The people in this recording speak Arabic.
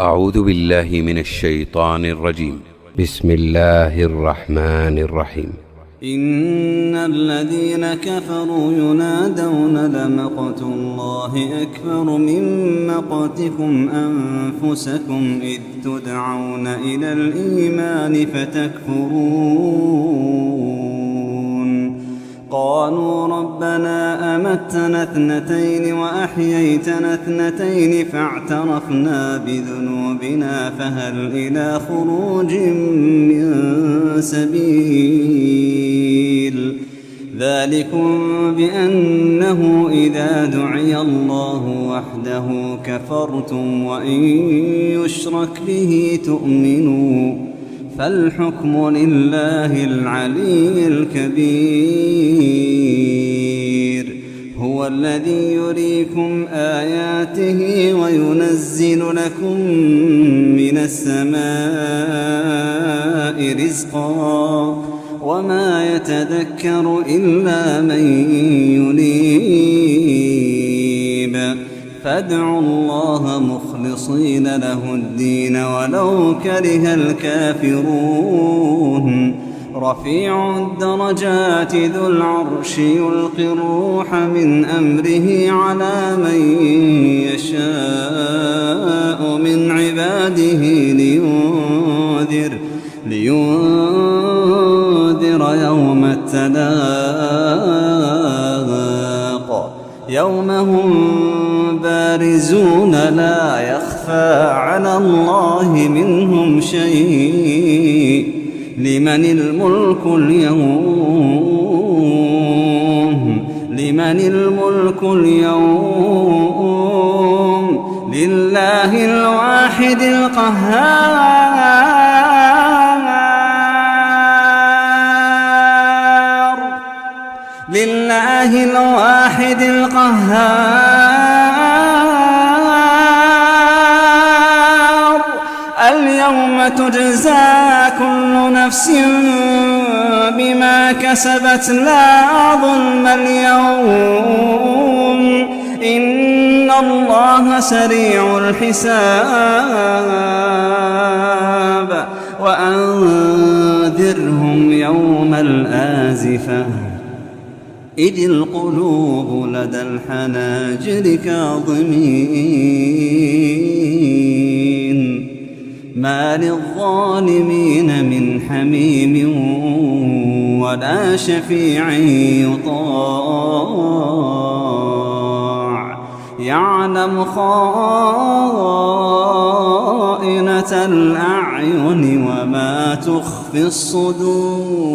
أعوذ بالله من الشيطان الرجيم. بسم الله الرحمن الرحيم. إن الذين كفروا ينادون لمقت الله أكبر من مقتكم أنفسكم إذ تدعون إلى الإيمان فتكفرون. قالوا ربنا أمتنا اثنتين وأحييتنا اثنتين فاعترفنا بذنوبنا فهل إلى خروج من سبيل. ذلكم بأنه إذا دعي الله وحده كفرتم وإن يشرك به تؤمنوا فالحكم لله العلي الكبير. هو الذي يريكم آياته وينزل لكم من السماء رزقا وما يتذكر إلا من ينيب. فادعوا الله مخلصين له الدين ولو كره الكافرون. رفيع الدرجات ذو العرش يلقي الروح من أمره على من يشاء من عباده لينذر يوم التلاق يوم هم بارزون لا يخفى على الله منهم شيء. لمن الملك اليوم لله الواحد القهار. لله الواحد القهار. اليوم تجزى كل نفس بما كسبت لا ظلم اليوم إن الله سريع الحساب. وأنذرهم يوم الآزفة إذ القلوب لدى الحناجر كاظمين ما للظالمين من حميم ولا شفيع يطاع. يعلم خائنة الأعين وما تخفي الصدور.